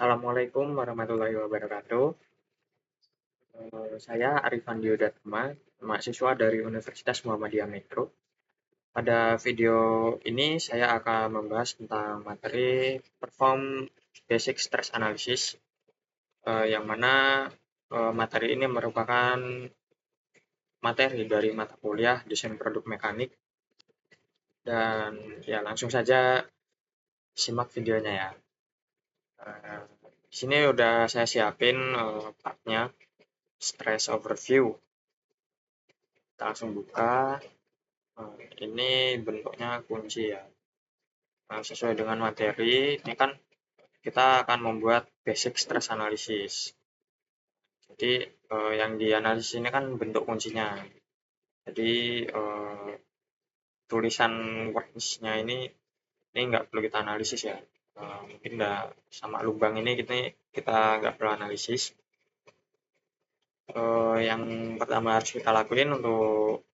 Assalamualaikum warahmatullahi wabarakatuh. Saya Arifan Diyodatma, mahasiswa dari Universitas Muhammadiyah Metro. Pada video ini saya akan membahas tentang materi Perform Basic Stress Analysis, yang mana materi ini merupakan materi dari mata kuliah Desain Produk Mekanik. Dan ya langsung saja simak videonya ya. Di sini udah saya siapin partnya, Stress Overview. Kita langsung buka. Ini bentuknya kunci ya. Nah, sesuai dengan materi, ini kan kita akan membuat basic stress analysis. Jadi yang dianalisis ini kan bentuk kuncinya. Jadi tulisan words-nya ini nggak perlu kita analisis ya. Mungkin nggak sama lubang ini kita nggak perlu analisis. Yang pertama harus kita lakuin untuk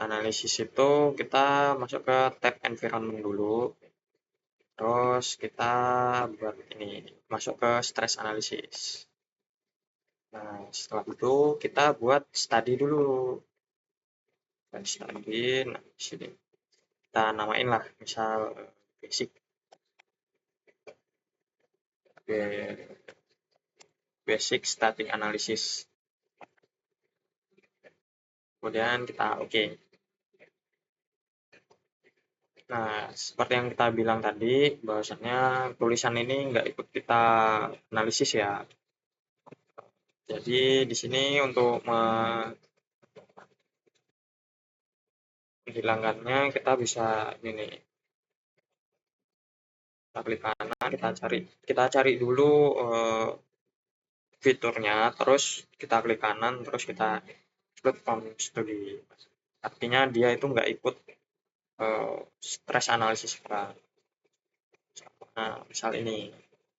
analisis itu kita masuk ke tab environment dulu. Terus kita buat ini masuk ke stress analysis. Nah, setelah itu kita buat study dulu. Dan study, nah di sini kita namain lah, misal basic basic static analysis. Kemudian kita oke. Nah, seperti yang kita bilang tadi, bahwasannya tulisan ini nggak ikut kita analisis ya. Jadi di sini untuk menghilangkannya kita bisa ini nih, kita klik kanan, kita cari dulu fiturnya, terus kita klik kanan, terus kita klik from study. Artinya dia itu nggak ikut stress analysis kita. Nah, misal ini.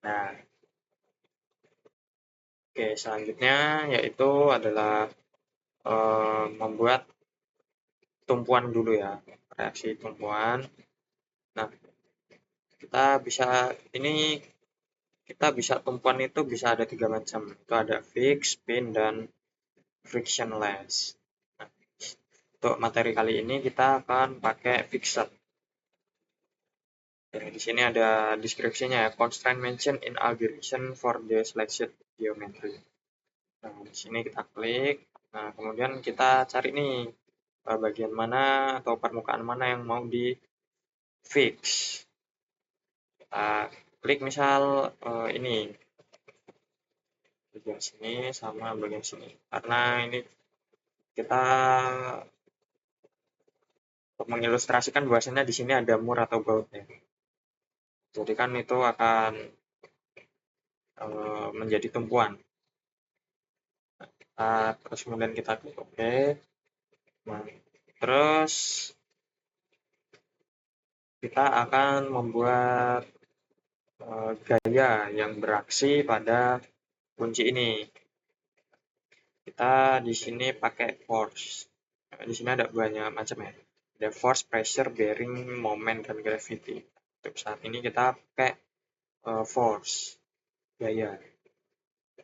Nah, oke, selanjutnya yaitu adalah membuat tumpuan dulu ya, reaksi tumpuan. Nah, kita bisa tumpuan itu bisa ada 3 macam. Itu ada fix, spin, dan frictionless. Nah, untuk materi kali ini kita akan pakai fixed. Ya, di sini ada deskripsinya ya, constraint mentioned in algorithm for the selected geometry. Nah, di sini kita klik. Nah, kemudian kita cari nih bagian mana atau permukaan mana yang mau di fix. Kita klik misal ini bagian sini sama bagian sini. Karena ini kita untuk mengilustrasikan bahwasanya di sini ada mur atau bautnya. Jadi kan itu akan menjadi tumpuan. Terus kemudian kita klik OK. Nah, terus kita akan membuat gaya yang beraksi pada kunci ini. Kita di sini pakai force. Nah, di sini ada banyak macam ya. Ada force, pressure, bearing, moment, dan gravity. Untuk saat ini kita pakai force, gaya.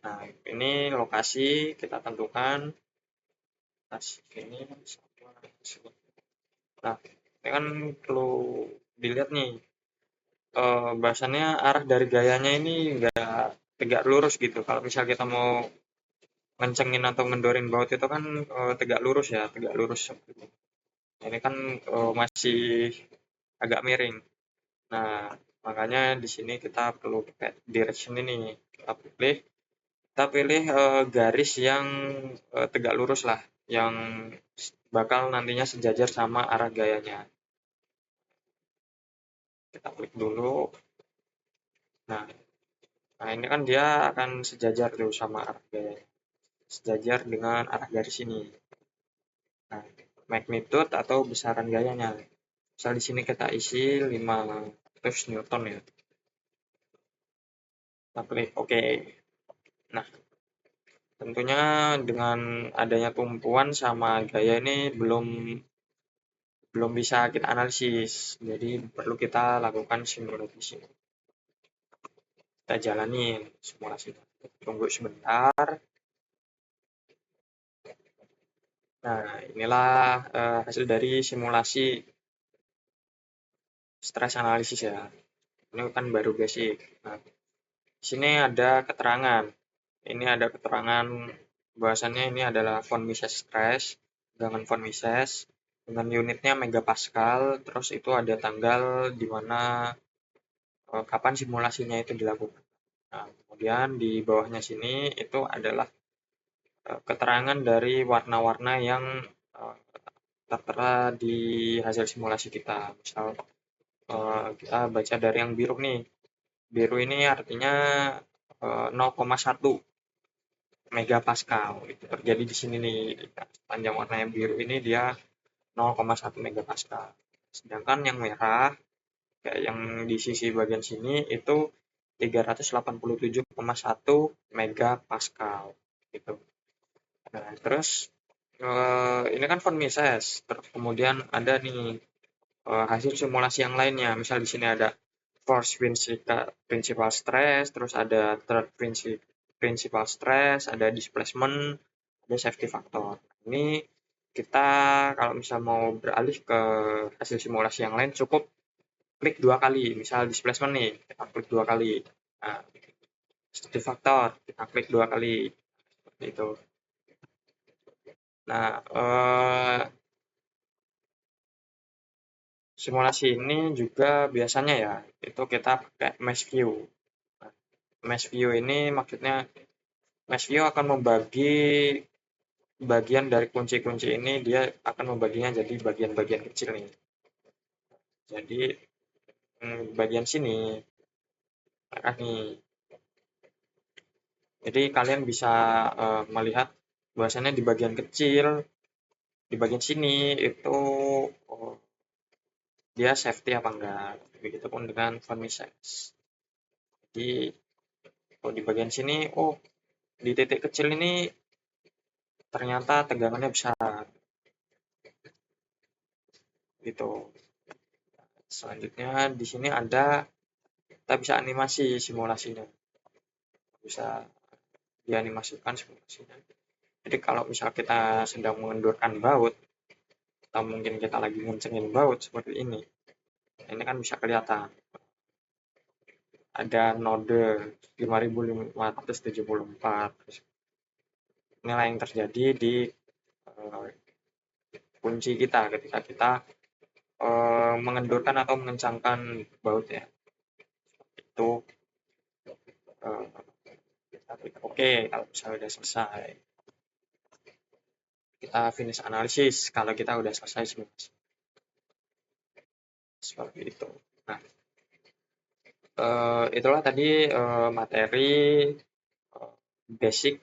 Nah, ini lokasi kita tentukan. Ini sama. Nah, ini kan perlu dilihat nih. Bahasanya arah dari gayanya ini enggak tegak lurus gitu. Kalau misal kita mau ngencengin atau ngendorin baut itu kan tegak lurus ya, tegak lurus. Ini kan masih agak miring. Nah, makanya di sini kita perlu pakai direction ini. Kita pilih garis yang tegak lurus lah, yang bakal nantinya sejajar sama arah gayanya. Kita klik dulu. Nah, ini kan dia akan sejajar tuh sama arah gayanya. Sejajar dengan arah garis ini. Nah, magnitude atau besaran gayanya. Misal di sini kita isi 500 Newton ya. Kita klik OK. Nah, tentunya dengan adanya tumpuan sama gaya ini belum bisa kita analisis. Jadi perlu kita lakukan sinkronisasi. Kita jalanin simulasinya. Tunggu sebentar. Nah, inilah hasil dari simulasi stress analysis ya. Ini kan baru basic. Nah, di sini ada keterangan. Ini ada keterangan bahwasannya ini adalah von Mises stress, dengan von Mises, dengan unitnya megapascal, terus itu ada tanggal di mana kapan simulasinya itu dilakukan. Nah, kemudian di bawahnya sini itu adalah keterangan dari warna-warna yang eh, tertera di hasil simulasi kita. Misal kita baca dari yang biru nih. Biru ini artinya 0,1 megapascal. Itu terjadi di sini nih. Panjang warna yang biru ini dia 0,1 megapascal. Sedangkan yang merah kayak yang di sisi bagian sini itu 387,1 megapascal gitu. Nah, terus ini kan von Mises. Terus kemudian ada nih hasil simulasi yang lainnya. Misal di sini ada force principal stress, terus ada third principal stress, ada displacement, ada safety factor. Ini kita kalau misal mau beralih ke hasil simulasi yang lain cukup klik 2 kali. Misal displacement nih, kita klik 2 kali. Nah, safety factor, kita klik 2 kali. Seperti itu. Nah, simulasi ini juga biasanya ya, itu kita pakai mesh view. Nah, mesh view ini maksudnya, mesh view akan membagi bagian dari kunci-kunci ini, dia akan membaginya jadi bagian-bagian kecil nih. Jadi, bagian sini, merah nih. Jadi kalian bisa melihat bahwasannya di bagian kecil, di bagian sini itu dia safety apa enggak. Begitupun dengan von Mises. Jadi kalau di bagian sini, di titik kecil ini ternyata tegangannya besar. Gitu. Selanjutnya di sini ada, kita bisa animasi simulasinya. Bisa dianimasikan simulasinya. Jadi kalau misal kita sedang mengendurkan baut, atau mungkin kita lagi ngencengin baut seperti ini kan bisa kelihatan. Ada node 5574. Inilah yang terjadi di kunci kita ketika kita mengendurkan atau mengencangkan baut ya. Itu kita klik oke kalau misalnya udah selesai. Kita finish analisis kalau kita udah selesai semua. Seperti itu. Nah, itulah tadi materi basic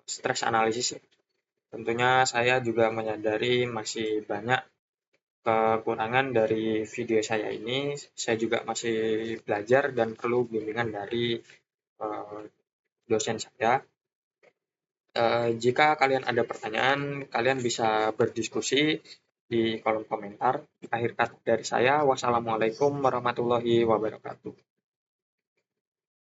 stress analysis ya. Tentunya saya juga menyadari masih banyak kekurangan dari video saya ini. Saya juga masih belajar dan perlu bimbingan dari dosen saya. Jika kalian ada pertanyaan, kalian bisa berdiskusi di kolom komentar. Akhir kata dari saya, wassalamualaikum warahmatullahi wabarakatuh.